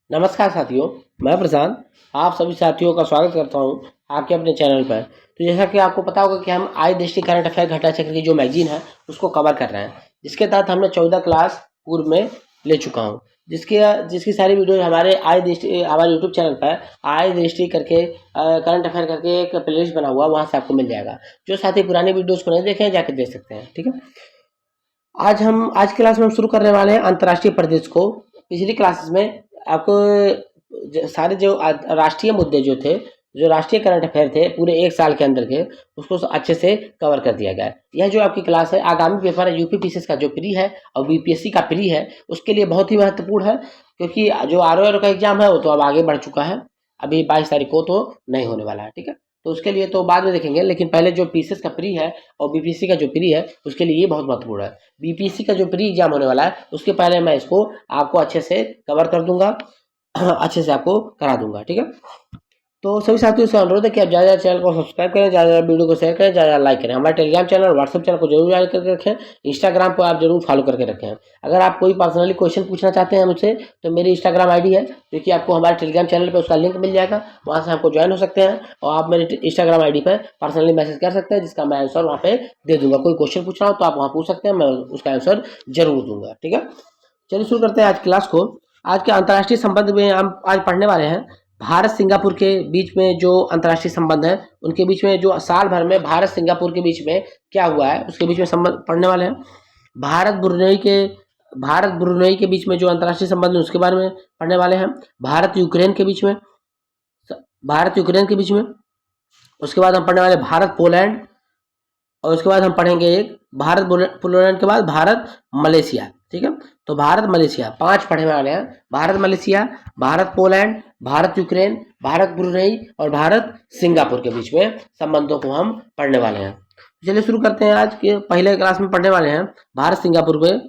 नमस्कार साथियों, मैं प्रशांत आप सभी साथियों का स्वागत करता हूं आपके अपने चैनल पर। तो जैसा कि आपको पता होगा कि हम आय दृष्टि करंट अफेयर घटा चक्र की जो मैगजीन है उसको कवर कर रहे हैं, जिसके तहत हमने 14 क्लास पूर्व में ले चुका हूं, जिसकी सारी वीडियो हमारे आय दृष्टि हमारे यूट्यूब चैनल पर आय दृष्टि करके करंट अफेयर करके एक प्लेलिस्ट बना हुआ, वहाँ से आपको मिल जाएगा। जो साथी पुरानी वीडियोज़ को नहीं देखे हैं जाकर देख सकते हैं। ठीक है, आज की क्लास में हम शुरू करने वाले हैं अंतर्राष्ट्रीय परिदृश्य को। पिछली क्लासेस में आपको सारे जो राष्ट्रीय मुद्दे जो थे, जो राष्ट्रीय करंट अफेयर थे पूरे एक साल के अंदर के, उसको अच्छे से कवर कर दिया गया है। यह जो आपकी क्लास है आगामी पेपर है यूपी पीसीएस का जो प्री है और बीपीएससी का प्री है, उसके लिए बहुत ही महत्वपूर्ण है, क्योंकि जो आरओ का एग्जाम है वो तो अब आगे बढ़ चुका है, अभी 22 तारीख को तो नहीं होने वाला है। ठीक है, तो उसके लिए तो बाद में देखेंगे, लेकिन पहले जो पीसीएस का प्री है और बीपीएससी का जो प्री है उसके लिए ये बहुत महत्वपूर्ण है। बीपीएससी का जो प्री एग्जाम होने वाला है उसके पहले मैं इसको आपको अच्छे से कवर कर दूंगा, अच्छे से आपको करा दूंगा। ठीक है, तो सभी साथियों से अनुरोध है कि आप ज़्यादा चैनल को सब्सक्राइब करें, ज़्यादा वीडियो को शेयर करें, ज़्यादा लाइक करें। हमारे टेलीग्राम चैनल और व्हाट्सएप चैनल को जरूर ज्वाइन करके रखें, इंस्टाग्राम को आप जरूर फॉलो करके रखें। अगर आप कोई पर्सनली क्वेश्चन पूछना चाहते हैं मुझसे तो मेरी इंस्टाग्राम आईडी है, जो कि आपको हमारे टेलीग्राम चैनल पर उसका लिंक मिल जाएगा, वहाँ से हमको ज्वाइन हो सकते हैं और आप मेरे इंस्टाग्राम आईडी पर पर्सनली मैसेज कर सकते हैं, जिसका मैं आंसर वहाँ पे दे दूंगा। कोई क्वेश्चन पूछना हो तो आप वहाँ पूछ सकते हैं, मैं उसका आंसर जरूर दूंगा। ठीक है, चलिए शुरू करते हैं आज क्लास को। आज के अंतर्राष्ट्रीय संबंध में हम आज पढ़ने वाले हैं भारत सिंगापुर के बीच में जो अंतर्राष्ट्रीय संबंध है, उनके बीच में जो साल भर में भारत सिंगापुर के बीच में क्या हुआ है उसके बीच में संबंध पढ़ने वाले हैं। भारत ब्रुनई के बीच में जो अंतर्राष्ट्रीय संबंध है उसके बारे में पढ़ने वाले हैं। भारत यूक्रेन के बीच में, उसके बाद हम पढ़ने वाले भारत पोलैंड, और उसके बाद हम पढ़ेंगे एक भारत पोलैंड के बाद भारत मलेशिया। ठीक है, तो भारत मलेशिया 5 पढ़ने वाले हैं। Bharat Malaysia, Bharat Poland, Bharat Ukraine, Bharat Brunei और भारत सिंगापुर के बीच में संबंधों को हम पढ़ने वाले हैं। चलिए शुरू करते हैं। आज के पहले क्लास में पढ़ने वाले हैं भारत सिंगापुर में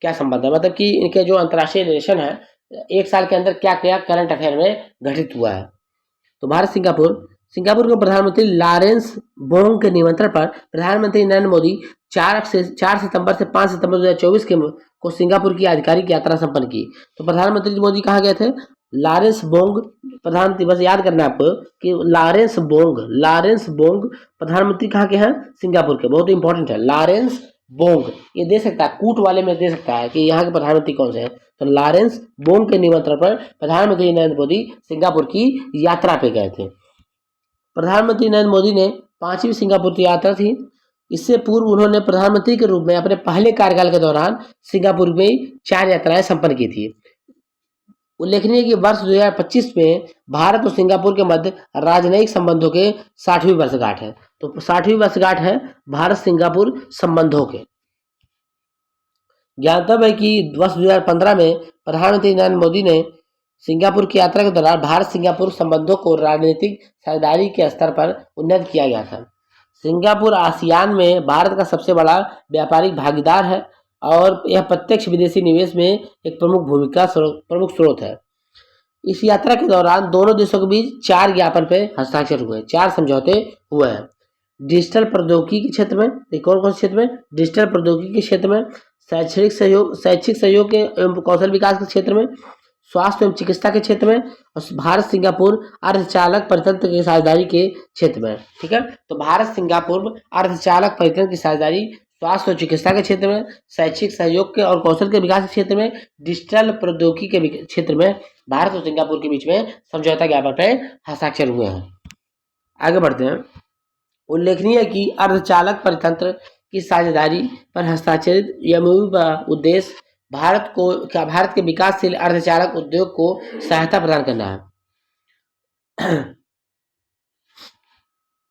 क्या संबंध है, मतलब कि इनके जो अंतर्राष्ट्रीय रिलेशन है एक साल के अंदर क्या क्या करंट अफेयर में घटित हुआ है। तो भारत सिंगापुर के प्रधानमंत्री लॉरेंस बोंग के निमंत्रण पर प्रधानमंत्री नरेंद्र मोदी 4 सितंबर से 5 सितंबर 2024 को सिंगापुर की आधिकारिक यात्रा संपन्न की। तो प्रधानमंत्री मोदी कहाँ गए थे? लॉरेंस बोंग प्रधानमंत्री, बस याद करना है आपको कि लॉरेंस बोंग प्रधानमंत्री कहाँ के हैं? सिंगापुर के। बहुत इंपॉर्टेंट है लॉरेंस बोंग, ये दे सकता है कूट वाले में दे सकता है कि यहाँ के प्रधानमंत्री कौन से हैं। तो लॉरेंस बोंग के निमंत्रण पर प्रधानमंत्री नरेंद्र मोदी सिंगापुर की यात्रा पे गए थे। प्रधानमंत्री नरेंद्र मोदी ने 5वीं सिंगापुर की यात्रा थी। इससे पूर्व उन्होंने प्रधानमंत्री के रूप में अपने पहले कार्यकाल के दौरान सिंगापुर में 4 यात्राएं संपन्न की थी। उल्लेखनीय कि वर्ष 2025 में भारत और सिंगापुर के मध्य राजनयिक संबंधों के 60वीं वर्षगांठ है। तो 60वीं वर्षगांठ है भारत सिंगापुर संबंधों के। ज्ञातव्य है कि वर्ष 2015 में प्रधानमंत्री नरेंद्र मोदी ने सिंगापुर की यात्रा के दौरान भारत सिंगापुर संबंधों को राजनीतिक साझेदारी के स्तर पर उन्नत किया गया था। सिंगापुर आसियान में भारत का सबसे बड़ा व्यापारिक भागीदार है और यह प्रत्यक्ष विदेशी निवेश में एक प्रमुख स्रोत है। इस यात्रा के दौरान दोनों देशों के बीच 4 ज्ञापन पे हस्ताक्षर हुए, 4 समझौते हुए हैं। डिजिटल प्रौद्योगिकी के क्षेत्र में, कौन कौन से क्षेत्र में? डिजिटल प्रौद्योगिकी के क्षेत्र में, शैक्षिक सहयोग के एवं कौशल विकास के क्षेत्र में, स्वास्थ्य एवं चिकित्सा के क्षेत्र में, और भारत सिंगापुर अर्धचालक परितंत्र की साझेदारी के क्षेत्र में। ठीक है, तो भारत सिंगापुर अर्धचालक परितंत्र की साझेदारी स्वास्थ्य और चिकित्सा के क्षेत्र में, शैक्षिक सहयोग के और कौशल के विकास के क्षेत्र में, डिजिटल प्रौद्योगिकी के क्षेत्र में भारत और सिंगापुर के बीच में समझौता ज्ञापन पर हस्ताक्षर हुए हैं। आगे बढ़ते हैं। उल्लेखनीय है कि अर्धचालक परितंत्र की साझेदारी पर हस्ताक्षरित एमओयू का उद्देश्य भारत के विकासशील अर्धचालक उद्योग को सहायता प्रदान करना है।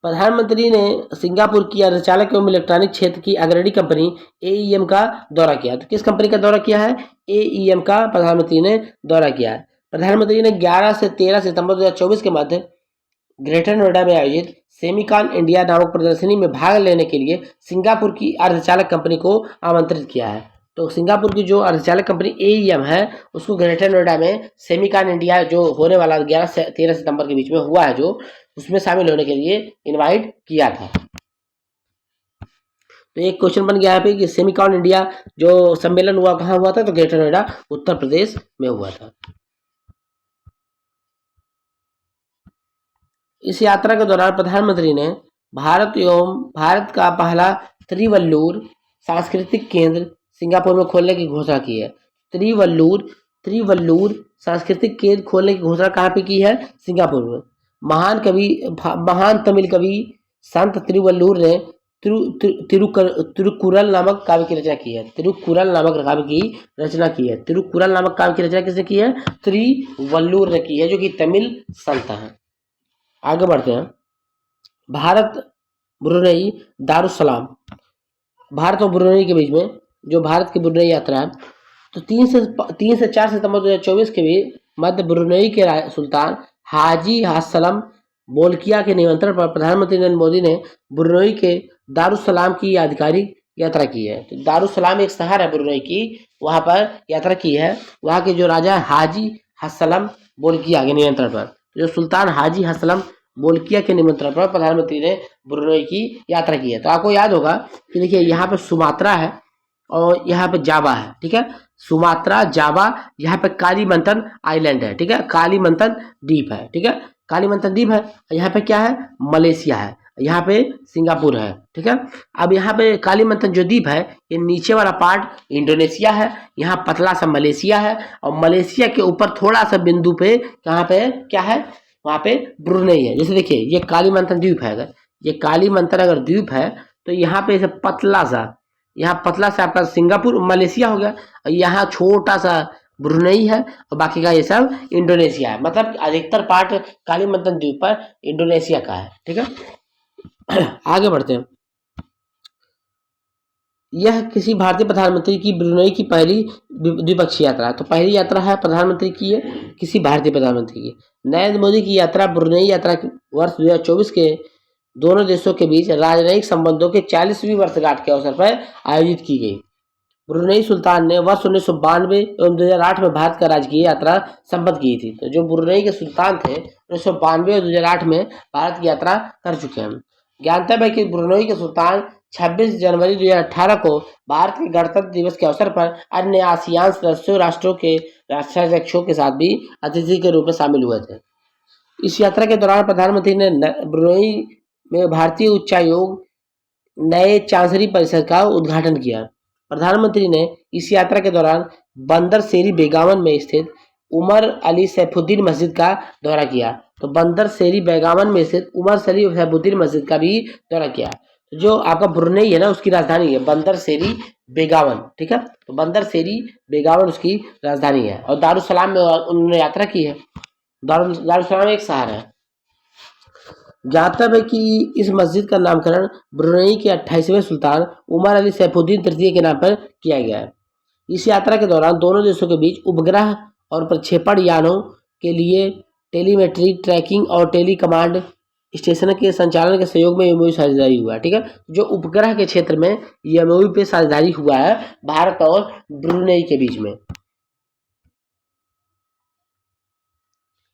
प्रधानमंत्री ने सिंगापुर की अर्धचालक एवं इलेक्ट्रॉनिक क्षेत्र की अग्रणी कंपनी एईएम का दौरा किया। तो किस कंपनी का दौरा किया है? एईएम का प्रधानमंत्री ने दौरा किया है। प्रधानमंत्री ने 11 से 13 सितंबर 2024 के मध्य ग्रेटर नोएडा में आयोजित सेमिकॉन इंडिया नामक प्रदर्शनी में भाग लेने के लिए सिंगापुर की अर्धचालक कंपनी को आमंत्रित किया है। तो सिंगापुर की जो अर्धचालक कंपनी एईएम है उसको ग्रेटर नोएडा में सेमिकॉन इंडिया जो होने वाला 11 से 13 सितंबर के बीच में हुआ है, जो उसमें शामिल होने के लिए इनवाइट किया था। तो एक क्वेश्चन बन गया है कि सेमिकॉन इंडिया जो सम्मेलन हुआ कहाँ हुआ था? तो ग्रेटर नोएडा उत्तर प्रदेश में हुआ था। इस यात्रा के दौरान प्रधानमंत्री ने भारत का पहला त्रिवल्लुर सांस्कृतिक केंद्र सिंगापुर में खोलने की घोषणा की है। त्रिवल्लुर सांस्कृतिक केंद्र खोलने की घोषणा कहाँ पे की है? सिंगापुर में। महान तमिल कवि संत तिरुवल्लुर ने तिरुकुरल नामक काव्य की रचना की है। तिरुकुरल नामक काव्य की रचना की है। तिरुकुरल नामक काव्य की रचना किसने की है? त्रिवल्लुर ने की है, जो कि तमिल संत हैं। आगे बढ़ते हैं। भारत ब्रुनेई दारुसलाम। भारत और ब्रुनेई के बीच में जो भारत की ब्रुनेई यात्रा है, तो 3 से 4 सितंबर 2024 के बीच मध्य ब्रुनेई के सुल्तान हाजी हासलम बोल्किया के निमंत्रण पर प्रधानमंत्री नरेंद्र मोदी ने ब्रुनेई के दारुसलाम की आधिकारिक यात्रा की है। तो दारुसलाम एक शहर है ब्रुनेई की, वहां पर यात्रा की है। वहां के जो राजा हाजी हासलम बोल्किया के निमंत्रण पर, जो सुल्तान हाजी हासलम बोल्किया के निमंत्रण पर प्रधानमंत्री ने ब्रुनेई की यात्रा की है। तो आपको याद होगा कि देखिए यहाँ पे सुमात्रा है और यहाँ पे जावा है, ठीक है। सुमात्रा, जावा, यहाँ पे कालीमंतन आइलैंड है, ठीक है, कालीमंतन द्वीप है, ठीक है, कालीमंतन द्वीप है। यहाँ पे क्या है? मलेशिया है, यहाँ पे सिंगापुर है, ठीक है। अब यहाँ पे कालीमंतन जो द्वीप है, ये नीचे वाला पार्ट इंडोनेशिया है, यहाँ पतला सा मलेशिया है, और मलेशिया के ऊपर थोड़ा सा बिंदु पे कहाँ पे क्या है? वहाँ पे ब्रुनेई है। जैसे देखिए ये कालीमंतन द्वीप है, अगर ये कालीमंतन अगर द्वीप है तो यहाँ पे पतला सा आपका सिंगापुर मलेशिया हो गया, और यहाँ छोटा सा ब्रुनेई है, और बाकी का ये सब इंडोनेशिया है। मतलब अधिकतर पार्ट कालीमंतन द्वीप पर इंडोनेशिया का है, ठीक है। आगे बढ़ते हैं। यह किसी भारतीय प्रधानमंत्री की ब्रुनेई की पहली द्विपक्षीय यात्रा है। तो पहली यात्रा है प्रधानमंत्री की है, किसी भारतीय प्रधानमंत्री की। नरेंद्र मोदी की यात्रा ब्रुनेई यात्रा वर्ष 2024 के दोनों देशों के बीच राजनयिक संबंधों के 40वीं वर्षगांठ के अवसर पर आयोजित की गई। ब्रुनेई सुल्तान ने वर्ष 1992 एवं 2008 में भारत का राजकीय यात्रा संपन्न की थी। तो जो ब्रुनेई के सुल्तान थे 1992 और 2008 में भारत की यात्रा कर चुके हैं। ज्ञातव्य है कि ब्रुनेई के सुल्तान 26 जनवरी 2018 को भारत के गणतंत्र दिवस के अवसर पर अन्य आसियान सदस्यों राष्ट्रों के राष्ट्राध्यक्षों के साथ भी अतिथि के रूप में शामिल हुए थे। इस यात्रा के दौरान प्रधानमंत्री ने ब्रुनेई में भारतीय उच्चायोग नए चांसरी परिसर का उद्घाटन किया। प्रधानमंत्री ने इस यात्रा के दौरान बंदर शेरी बेगावन में स्थित उमर अली सैफुद्दीन मस्जिद का दौरा किया। तो बंदर शेरी बेगावन में स्थित उमर अली सैफुद्दीन मस्जिद का भी दौरा किया। तो जो आपका ब्रुनेई है ना, उसकी राजधानी है बंदर शेरी बेगावन, ठीक है। तो बंदर शेरी बेगावन उसकी राजधानी है, और दारुसलाम में उन्होंने यात्रा की है। दारुसलाम एक शहर है। ज्ञातव्य है कि इस मस्जिद का नामकरण ब्रुनेई के 28वें सुल्तान उमर अली सैफुद्दीन तृतीय के नाम पर किया गया है। इस यात्रा के दौरान दोनों देशों के बीच उपग्रह और प्रक्षेपण यानों के लिए टेलीमेट्री, ट्रैकिंग और टेली कमांड स्टेशन के संचालन के सहयोग में एमओयू साझेदारी हुआ है, ठीक है। जो उपग्रह के क्षेत्र में एमओयू पे साझेदारी हुआ है भारत और ब्रुनेई के बीच में।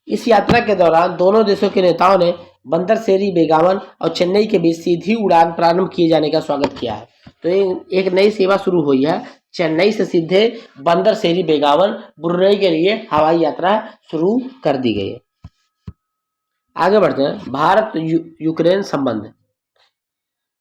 इस यात्रा के दौरान दोनों देशों के नेताओं ने बंदर शेरी बेगावन और चेन्नई के बीच सीधी उड़ान प्रारंभ किए जाने का स्वागत किया है। तो एक नई सेवा शुरू हुई है, चेन्नई से सीधे बंदर शेरी बेगावन ब्रुनेई के लिए हवाई यात्रा शुरू कर दी गई है। आगे बढ़ते हैं। भारत यूक्रेन संबंध।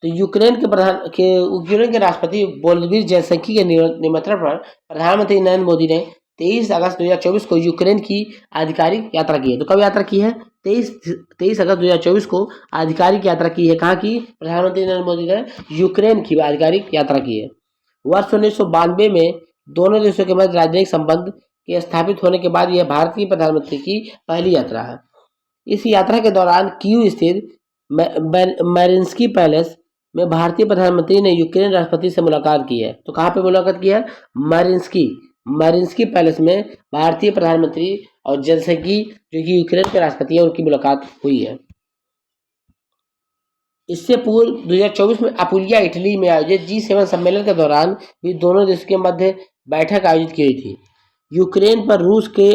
तो यूक्रेन के राष्ट्रपति वोलोदिमीर ज़ेलेंस्की के निमंत्रण पर प्रधानमंत्री नरेंद्र मोदी ने 23 अगस्त 2024 को यूक्रेन की आधिकारिक यात्रा की है। तो कब यात्रा की है? 23 अगस्त 2024 को आधिकारिक यात्रा की है। कहाँ की? प्रधानमंत्री नरेंद्र मोदी ने यूक्रेन की आधिकारिक यात्रा की है। वर्ष 1992 में दोनों देशों के मध्य राजनयिक संबंध के स्थापित होने के बाद यह भारत की प्रधानमंत्री की पहली यात्रा है। इस यात्रा के दौरान कीव स्थित मैरिन्स्की पैलेस में भारतीय प्रधानमंत्री ने यूक्रेन राष्ट्रपति से मुलाकात की है। तो कहाँ पे मुलाकात की है? मैरिन्स्की पैलेस में भारतीय प्रधानमंत्री और ज़ेलेंस्की जो कि यूक्रेन के राष्ट्रपति हैं उनकी मुलाकात हुई है। इससे पूर्व 2024 में अपुलिया इटली में आयोजित G7 सम्मेलन के दौरान भी दोनों देशों के मध्य बैठक आयोजित की गई थी। यूक्रेन पर रूस के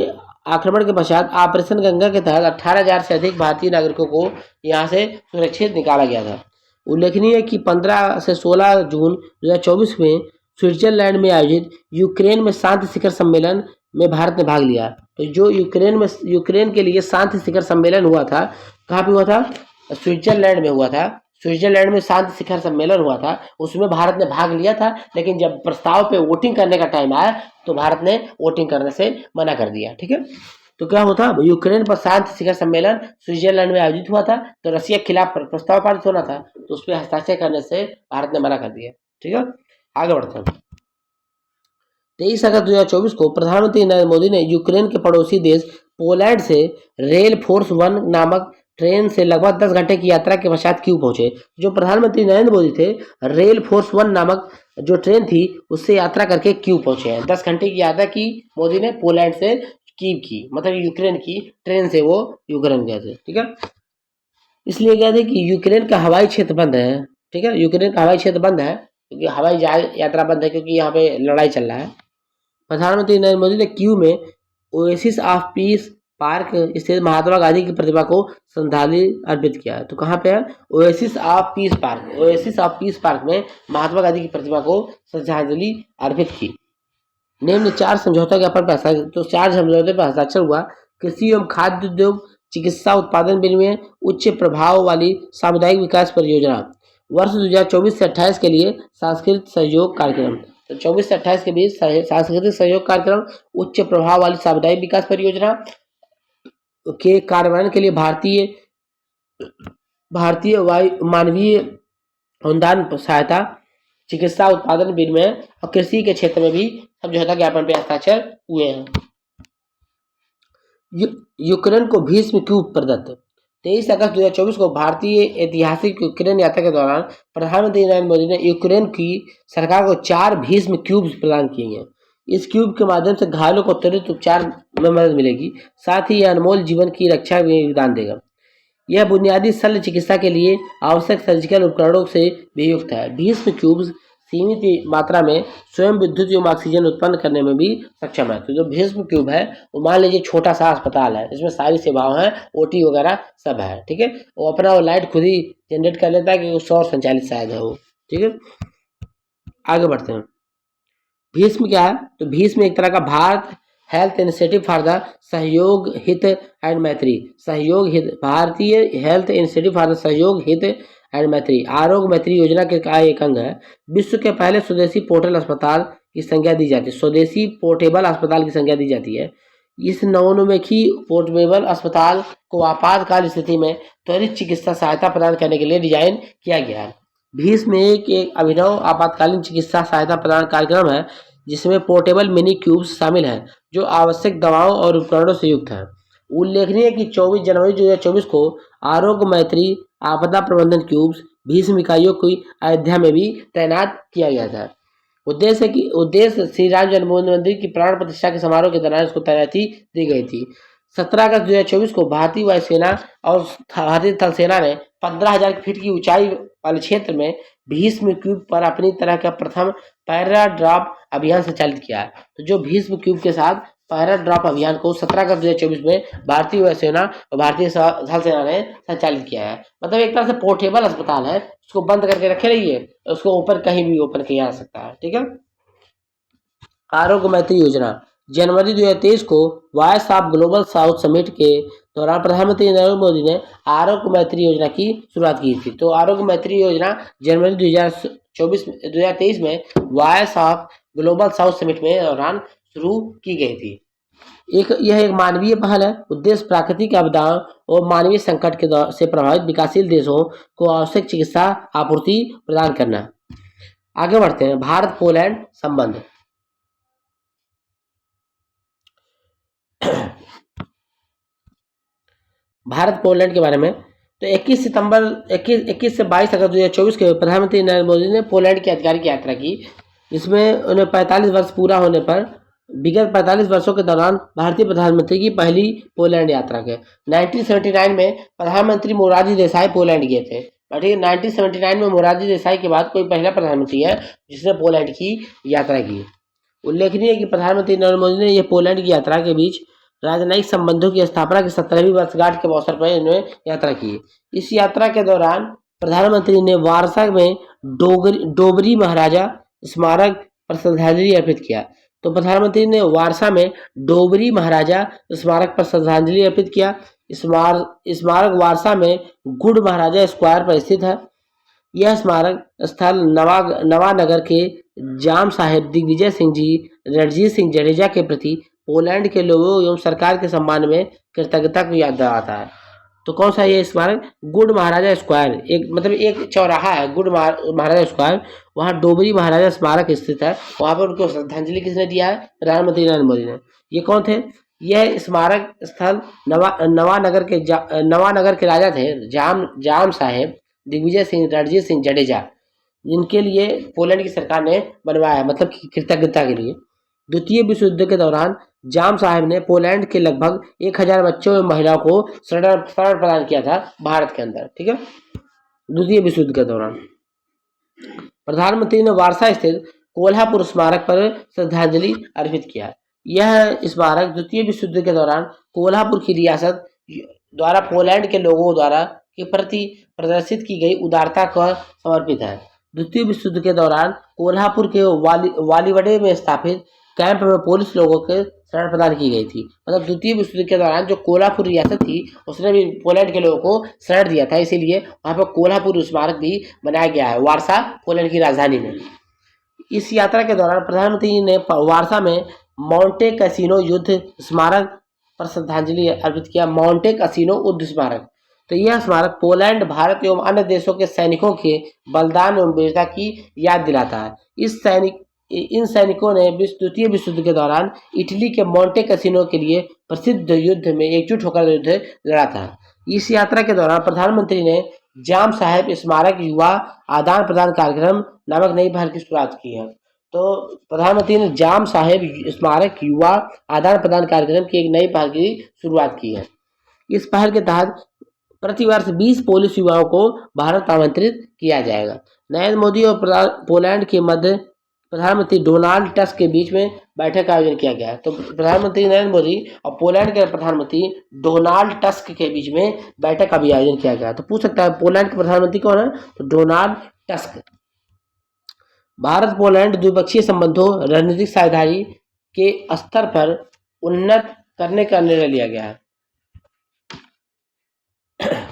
आक्रमण के पश्चात ऑपरेशन गंगा के तहत 18,000 से अधिक भारतीय नागरिकों को यहां से सुरक्षित निकाला गया था। उल्लेखनीय है कि 15 से 16 जून 2024 में स्विट्जरलैंड में आयोजित यूक्रेन में शांति शिखर सम्मेलन में भारत ने भाग लिया। तो जो यूक्रेन के लिए शांति शिखर सम्मेलन हुआ था, कहाँ पे हुआ था? स्विट्जरलैंड में हुआ था। स्विट्जरलैंड में शांति शिखर सम्मेलन हुआ था, उसमें भारत ने भाग लिया था, लेकिन जब प्रस्ताव पे वोटिंग करने का टाइम आया तो भारत ने वोटिंग करने से मना कर दिया। ठीक है, तो क्या होता, यूक्रेन पर शांति शिखर सम्मेलन स्विट्जरलैंड में आयोजित हुआ था, तो रशिया के खिलाफ प्रस्ताव पारित होना था, तो उस पर हस्ताक्षर करने से भारत ने मना कर दिया। ठीक है, आगे बढ़ते हैं। 23 अगस्त 2024 को प्रधानमंत्री नरेंद्र मोदी ने यूक्रेन के पड़ोसी देश पोलैंड से रेल फोर्स 1 नामक ट्रेन से लगभग 10 घंटे की यात्रा के पश्चात क्यों पहुंचे। जो प्रधानमंत्री नरेंद्र मोदी थे, रेल फोर्स 1 नामक जो ट्रेन थी उससे यात्रा करके क्यों पहुंचे हैं। 10 घंटे की यात्रा की मोदी ने पोलैंड से कीव की, मतलब यूक्रेन की ट्रेन से वो यूक्रेन गए थे। ठीक है, इसलिए गए थे कि यूक्रेन का हवाई क्षेत्र बंद है। ठीक है, यूक्रेन का हवाई क्षेत्र बंद है क्योंकि हवाई यात्रा बंद है, क्योंकि यहाँ पे लड़ाई चल रहा है। प्रधानमंत्री नरेंद्र मोदी ने कीव में ओएसिस ऑफ पीस पार्क स्थित महात्मा गांधी की प्रतिमा को श्रद्धांजलि अर्पित किया। तो कहाँ पे है? Oasis of peace park. Oasis of peace park में महात्मा गांधी की प्रतिमा को श्रद्धांजलि अर्पित की। निम्न 4 समझौता ज्ञापन पर तो 4 समझौते पर हस्ताक्षर हुआ। कृषि एवं खाद्य उद्योग, चिकित्सा उत्पादन विनिमय, उच्च प्रभाव वाली सामुदायिक विकास परियोजना, वर्ष 2024 से 28 के लिए सांस्कृतिक सहयोग कार्यक्रम। तो 24 से 28 के बीच सांस्कृतिक सहयोग कार्यक्रम, उच्च प्रभाव वाली सामुदायिक विकास परियोजना के कार्यान्वयन के लिए भारतीय मानवीय अनुदान सहायता, चिकित्सा उत्पादन विनिमय और कृषि के क्षेत्र में भी समझौता ज्ञापन पर हस्ताक्षर हुए हैं। यूक्रेन को भीष्म क्यूब प्रदत्त। 23 अगस्त 2024 को भारतीय ऐतिहासिक यूक्रेन यात्रा के दौरान प्रधानमंत्री नरेंद्र मोदी ने यूक्रेन की सरकार को 4 भीष्म क्यूब्स प्रदान किए हैं। इस क्यूब के माध्यम से घायलों को त्वरित उपचार में मदद मिलेगी, साथ ही यह अनमोल जीवन की रक्षा में योगदान देगा। यह बुनियादी शल्य चिकित्सा के लिए आवश्यक सर्जिकल उपकरणों से भी युक्त है। भीष्म क्यूब्स सीमित मात्रा में स्वयं विद्युत एवं ऑक्सीजन उत्पन्न करने में भी सक्षम है। तो जो भीष्म क्यूब है वो मान लीजिए छोटा सा अस्पताल है, इसमें सारी सेवाएं हैं, ओटी वगैरह सब है। ठीक है, वो अपना वो लाइट खुद ही जनरेट कर लेता है कि वो सौर संचालित शायद है वो। ठीक है, आगे बढ़ते हैं। भीष्म क्या है? तो भीष्म एक तरह का Bharat health initiative for the सहयोग हित एंड मैत्री, सहयोग हित, भारतीय हेल्थ इनिशिएटिव फॉर द सहयोग हित एंड मैत्री, आरोग्य मैत्री योजना के का एक अंग है। विश्व के पहले स्वदेशी पोर्टेबल अस्पताल की संज्ञा दी जाती है। स्वदेशी पोर्टेबल अस्पताल की संज्ञा दी जाती है। इस नवोन्मेषी पोर्टेबल अस्पताल को आपातकाल स्थिति में त्वरित चिकित्सा सहायता प्रदान करने के लिए डिजाइन किया गया है। भीष्म एक अभिनव आपातकालीन चिकित्सा सहायता प्रदान कार्यक्रम है जिसमें पोर्टेबल मिनी क्यूब्स शामिल हैं जो आवश्यक दवाओं और उपकरणों से युक्त हैं। उल्लेखनीय है कि 24 जनवरी 2024 को आरोग्य मैत्री आपदा प्रबंधन क्यूब्स भीष्म इकाइयों को अयोध्या में भी तैनात किया गया था। उद्देश्य श्री राम जन्मभूमि मंदिर की प्राण प्रतिष्ठा के समारोह के दौरान इसको तैनाती दी गई थी। 17 अगस्त 2024 को भारतीय वायुसेना और भारतीय थल सेना ने 15,000 फीट की ऊंचाई वाले क्षेत्र में भीष्म क्यूब पर अपनी तरह का प्रथम पैरा ड्रॉप अभियान संचालित किया। तो जो भीष्म क्यूब के साथ पैरा ड्रॉप अभियान को 17 अगस्त 2024 में भारतीय वायुसेना और भारतीय थल सेना ने संचालित किया है। मतलब एक तरह से पोर्टेबल अस्पताल है, उसको बंद करके रखे रहिए, उसको ऊपर कहीं भी ओपन किया जा सकता है। ठीक है, आरोग्य मैत्री योजना। जनवरी 2023 को voice of global south summit के दौरान प्रधानमंत्री नरेंद्र मोदी ने आरोग्य मैत्री योजना की शुरुआत की थी। तो आरोग्य मैत्री योजना जनवरी 2023 में voice of global south summit में दौरान शुरू की गई थी। यह एक मानवीय पहल है। उद्देश्य प्राकृतिक आपदाओं और मानवीय संकट से प्रभावित विकासशील देशों को आवश्यक चिकित्सा आपूर्ति प्रदान करना। आगे बढ़ते हैं। भारत पोलैंड संबंध। भारत पोलैंड के बारे में तो 21 से 22 अगस्त 2024 के प्रधानमंत्री नरेंद्र मोदी ने पोलैंड की आधिकारिक यात्रा की। इसमें उन्हें 45 वर्ष पूरा होने पर विगत 45 वर्षों के दौरान भारतीय प्रधानमंत्री की पहली पोलैंड यात्रा के 1979 में प्रधानमंत्री मोरारजी देसाई पोलैंड गए थे। 1979 में मोरारजी देसाई के बाद कोई पहला प्रधानमंत्री है जिसने पोलैंड की यात्रा की। उल्लेखनीय है कि प्रधानमंत्री नरेंद्र मोदी ने यह पोलैंड की यात्रा के बीच राजनयिक संबंधों की स्थापना की 17वीं वर्षगांठ के अवसर पर इन्होंने यात्रा की। इस यात्रा के दौरान प्रधानमंत्री ने वारसा में डोबरी महाराजा स्मारक पर श्रद्धांजलि अर्पित किया। तो प्रधानमंत्री ने वारसा में डोबरी महाराजा स्मारक पर श्रद्धांजलि अर्पित किया। स्मारक वारसा में गुड़ महाराजा स्क्वायर पर स्थित है। यह स्मारक स्थल नवानगर के जाम साहेब दिग्विजय सिंह जी रणजीत सिंह जडेजा के प्रति पोलैंड के लोगों एवं सरकार के सम्मान में कृतज्ञता को याद दिलाता है। तो कौन सा ये स्मारक? गुड़ महाराजा स्क्वायर, एक मतलब एक चौराहा है गुड़ महाराजा स्क्वायर, वहाँ डोबरी महाराजा स्मारक स्थित है। वहाँ पर उनको श्रद्धांजलि किसने दिया है? प्रधानमंत्री नरेंद्र मोदी ने। ये कौन थे? यह स्मारक स्थल नवानगर के राजा थे जाम साहेब दिग्विजय सिंह रणजीत सिंह जडेजा, जिनके लिए पोलैंड की सरकार ने बनवाया, मतलब कृतज्ञता के लिए। द्वितीय विश्व युद्ध के दौरान जाम साहब ने पोलैंड के लगभग 1000 बच्चों एवं महिलाओं को शरण प्रदान किया था भारत के अंदर, ठीक है, द्वितीय विश्व युद्ध के दौरान। प्रधानमंत्री ने वारसा स्थित कोल्हापुर स्मारक पर श्रद्धांजलि अर्पित किया। यह स्मारक द्वितीय विश्व युद्ध के दौरान कोल्हापुर की रियासत द्वारा पोलैंड के लोगों द्वारा के प्रति प्रदर्शित की गई उदारता को समर्पित है। द्वितीय विश्व युद्ध के दौरान कोल्हापुर के वालीवडे में स्थापित कैंप में पुलिस लोगों के शरण प्रदान की गई थी। मतलब द्वितीय विश्व युद्ध के दौरान जो कोल्हापुर रियासत थी उसने भी पोलैंड के लोगों को शरण दिया था, इसीलिए वहाँ पर कोल्हापुर स्मारक भी बनाया गया है वारसा, पोलैंड की राजधानी में। इस यात्रा के दौरान प्रधानमंत्री ने वारसा में माउंटे कैसिनो युद्ध स्मारक पर श्रद्धांजलि अर्पित किया। माउंटे कैसिनो युद्ध स्मारक, तो यह स्मारक पोलैंड, भारत एवं अन्य देशों के सैनिकों के बलिदान एवं वीरता की याद दिलाता है। इन सैनिकों ने द्वितीय विश्व युद्ध के दौरान इटली के माउंटे कैसिनो के लिए प्रसिद्ध युद्ध में एकजुट होकर युद्ध लड़ा था। इस यात्रा के दौरान प्रधानमंत्री ने जाम साहेब स्मारक युवा आदान प्रदान कार्यक्रम नामक नई पहल की शुरुआत की है। तो प्रधानमंत्री ने जाम साहेब स्मारक युवा आदान प्रदान कार्यक्रम की एक नई पहल की शुरुआत की है। इस पहल के तहत प्रतिवर्ष 20 पोलिश युवाओं को भारत आमंत्रित किया जाएगा। नरेंद्र मोदी और पोलैंड के मध्य प्रधानमंत्री डोनाल्ड टस्क के बीच में बैठक का आयोजन किया गया है। तो प्रधानमंत्री नरेंद्र मोदी और पोलैंड के प्रधानमंत्री डोनाल्ड टस्क के बीच में बैठक का भी आयोजन किया गया है। तो पूछ सकता है पोलैंड के प्रधानमंत्री कौन है? तो डोनाल्ड टस्क। भारत पोलैंड द्विपक्षीय संबंधों रणनीतिक साझेदारी के स्तर पर उन्नत करने का निर्णय लिया गया है।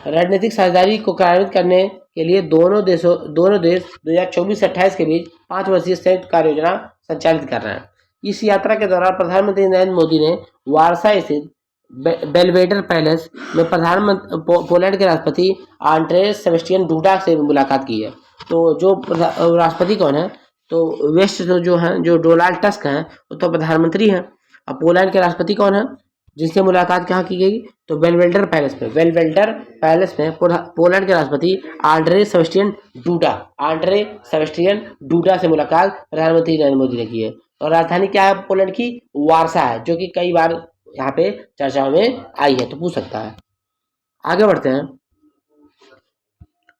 रणनीतिक साझेदारी को कार्यान्वित करने के लिए दोनों देश 2024 से 28 के बीच 5 वर्षीय संयुक्त कार्य योजना संचालित कर रहे हैं। इस यात्रा के दौरान प्रधानमंत्री नरेंद्र मोदी ने वारसा स्थित बेलवेडर पैलेस में पोलैंड के राष्ट्रपति आंड्रेस सेबेस्टियन डूडा से मुलाकात की है। तो जो राष्ट्रपति कौन है? तो वेस्ट जो है, जो डोनाल्ड टस्क हैं, वो तो प्रधानमंत्री हैं। अब पोलैंड के राष्ट्रपति कौन है जिनसे मुलाकात कहाँ की गई? तो बेलवेडर पैलेस में पोलैंड के राष्ट्रपति आंड्रे सेबेस्टियन डूडा से मुलाकात प्रधानमंत्री नरेंद्र मोदी ने की है। और राजधानी क्या है पोलैंड की? वारसा है, जो कि कई बार यहाँ पे चर्चाओं में आई है, तो पूछ सकता है। आगे बढ़ते हैं,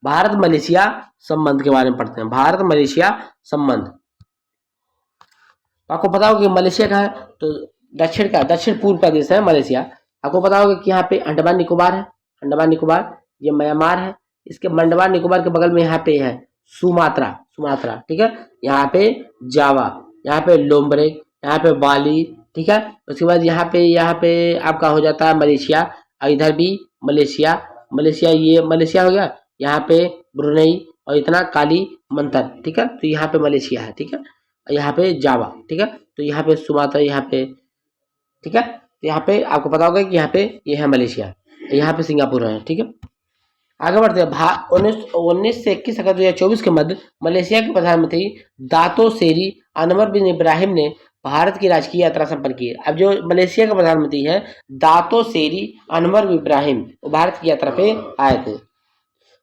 भारत मलेशिया संबंध के बारे में पढ़ते हैं। भारत मलेशिया संबंध, आपको पता होगा कि मलेशिया का है तो दक्षिण पूर्व का देश है मलेशिया। आपको पता होगा कि यहाँ पे अंडमान निकोबार है, अंडमान निकोबार, ये म्यांमार है, इसके अंडमान निकोबार के बगल में यहाँ पे है सुमात्रा, ठीक है, यहाँ पे जावा, यहाँ पे लोम्बरेक, यहाँ पे बाली, ठीक है। उसके बाद यहाँ पे आपका हो जाता है मलेशिया, इधर भी मलेशिया, ये मलेशिया हो गया, यहाँ पे ब्रुनेई और इतना काली मंतर, ठीक है। तो यहाँ पे मलेशिया है, ठीक है, यहाँ पे जावा, ठीक है, तो यहाँ पे सुमात्रा, यहाँ पे, ठीक है। तो यहाँ पे आपको पता होगा कि यहाँ पे ये है मलेशिया, यहाँ पे सिंगापुर है, ठीक है। आगे बढ़ते हैं, 19 से 21 अगस्त 2024 के मध्य मलेशिया के प्रधानमंत्री दातो सेरी अनवर बिन इब्राहिम ने भारत की राजकीय यात्रा संपन्न की है। अब जो मलेशिया का प्रधानमंत्री है दातो सेरी अनवर इब्राहिम, वो भारत की यात्रा पे आए थे।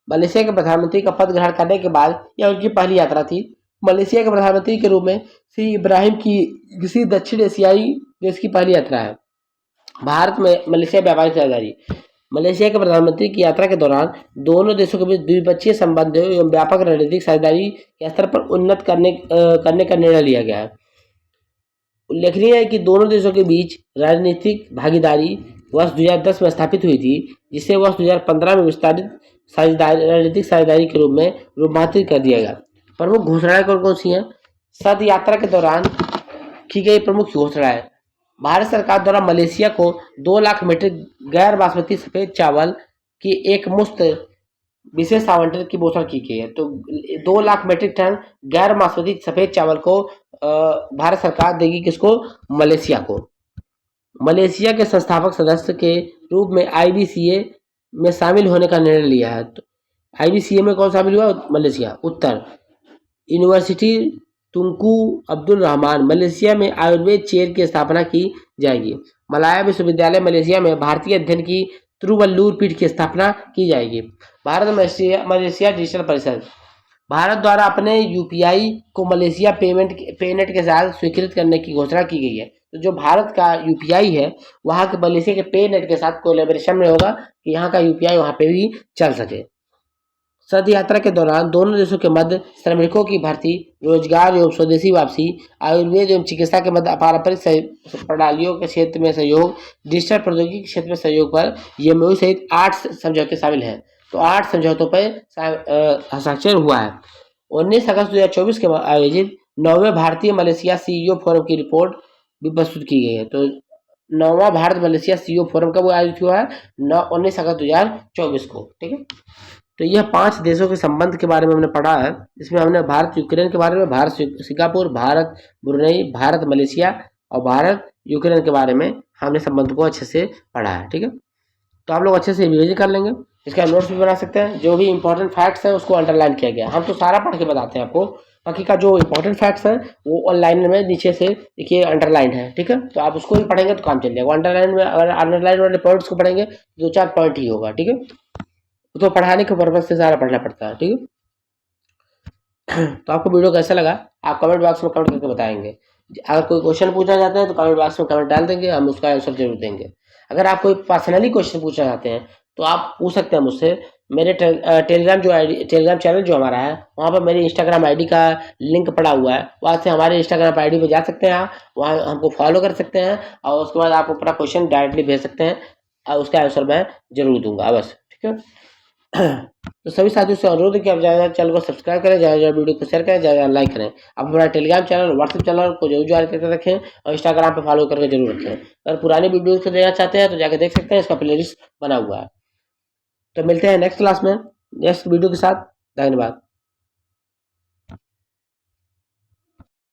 मलेशिया के प्रधानमंत्री का पद ग्रहण करने के बाद यह उनकी पहली यात्रा थी। मलेशिया के प्रधानमंत्री के रूप में श्री इब्राहिम की किसी दक्षिण एशियाई देश की पहली यात्रा है। भारत में मलेशिया व्यापारिक साझेदारी, मलेशिया के प्रधानमंत्री की यात्रा के दौरान दोनों देशों के बीच द्विपक्षीय संबंधों एवं व्यापक रणनीतिक साझेदारी के स्तर पर उन्नत करने का निर्णय लिया गया है। उल्लेखनीय है कि दोनों देशों के बीच राजनीतिक भागीदारी वर्ष 2010 में स्थापित हुई थी, जिसे वर्ष 2015 में विस्तारित रणनीतिक साझेदारी के रूप में रूपांतरित कर दिया गया। प्रमुख घोषणाएं कौन कौन सी हैं? सद यात्रा के दौरान की गई प्रमुख घोषणाएं, भारत सरकार द्वारा मलेशिया को 2 लाख मीट्रिक गैर बासमती सफ़ेद चावल की एक मुश्त विशेष आवंटन की घोषणा की गई है। तो 2 लाख मीट्रिक टन गैर बासमती सफ़ेद चावल को भारत सरकार देगी किसको? मलेशिया को। मलेशिया के संस्थापक सदस्य के रूप में आईबीसीए में शामिल होने का निर्णय लिया है। तो आईबीसीए में कौन शामिल हुआ? मलेशिया। उत्तर, यूनिवर्सिटी तुंकू अब्दुल रहमान। मलेशिया में आयुर्वेद चेयर की स्थापना की जाएगी। मलाया विश्वविद्यालय मलेशिया में भारतीय अध्ययन की तिरुवल्लुर पीठ की स्थापना की जाएगी। भारत मलेशिया डिजिटल परिषद। भारत द्वारा अपने यूपीआई को मलेशिया पेनेट के साथ स्वीकृत करने की घोषणा की गई है। तो जो भारत का यूपीआई है वहाँ के मलेशिया के पेनेट के साथ कोलैबोरेशन में होगा कि यहाँ का यूपीआई वहाँ पे भी चल सके। सद यात्रा के दौरान दोनों देशों के मध्य श्रमिकों की भर्ती, रोजगार एवं स्वदेशी वापसी, आयुर्वेद एवं चिकित्सा के मध्य पारंपरिक प्रणालियों के क्षेत्र में सहयोग, डिजिटल प्रौद्योगिकी के क्षेत्र में सहयोग पर एमओयू सहित 8 समझौते शामिल हैं। तो 8 समझौतों पर हस्ताक्षर हुआ है। 19 अगस्त 2024 के आयोजित 9वें भारतीय मलेशिया सीईओ फोरम की रिपोर्ट भी प्रस्तुत की गई है। तो 9वां भारत मलेशिया सीईओ फोरम कब आयोजित हुआ है? 19 अगस्त 2024 को। ठीक है, तो यह 5 देशों के संबंध के बारे में हमने पढ़ा है। इसमें हमने भारत यूक्रेन के बारे में, Bharat Singapore, Bharat Brunei, Bharat Malaysia और भारत यूक्रेन के बारे में हमने संबंध को अच्छे से पढ़ा है। ठीक है, तो आप लोग अच्छे से रिवीजन कर लेंगे। इसका नोट्स भी बना सकते हैं। जो भी इंपॉर्टेंट फैक्ट्स हैं उसको अंडरलाइन किया गया। हम तो सारा पढ़ के बताते हैं आपको, बाकी का जो इंपॉर्टेंट फैक्ट्स हैं वो ऑनलाइन में नीचे से देखिए अंडरलाइन है। ठीक है, तो आप उसको भी पढ़ेंगे तो काम चल जाएगा। अंडरलाइन में अगर अंडरलाइन वाले पॉइंट्स को पढ़ेंगे 2-4 पॉइंट ही होगा। ठीक है, तो पढ़ाने के पर्पज से सारा पढ़ना पड़ता है। ठीक है, तो आपको वीडियो कैसा लगा आप कमेंट बॉक्स में कमेंट करके बताएंगे। अगर कोई क्वेश्चन पूछना चाहते हैं तो कमेंट बॉक्स में कमेंट डाल देंगे, हम उसका आंसर जरूर देंगे। अगर आप कोई पर्सनली क्वेश्चन पूछना चाहते हैं तो आप पूछ सकते हैं मुझसे। मेरे टेलीग्राम चैनल जो हमारा है वहाँ पर मेरी इंस्टाग्राम आईडी का लिंक पड़ा हुआ है। वहाँ से हमारे इंस्टाग्राम आईडी पर जा सकते हैं आप, वहाँ हमको फॉलो कर सकते हैं और उसके बाद आप अपना क्वेश्चन डायरेक्टली भेज सकते हैं और उसका आंसर मैं जरूर दूंगा बस। ठीक है, तो सभी साथियों से अनुरोध है कि आप ज़्यादा चैनल को सब्सक्राइब करें, ज़्यादा वीडियो को शेयर करें, ज़्यादा लाइक करें। आप हमारा टेलीग्राम चैनल, व्हाट्सएप चैनल को जरूर ज्वाइन करके रखें और इंस्टाग्राम पे फॉलो करके जरूर रखें। अगर पुरानी वीडियो को देखना चाहते हैं तो जाकर देख सकते हैं, इसका प्लेलिस्ट बना हुआ है। तो मिलते हैं नेक्स्ट क्लास में नेक्स्ट वीडियो के साथ। धन्यवाद।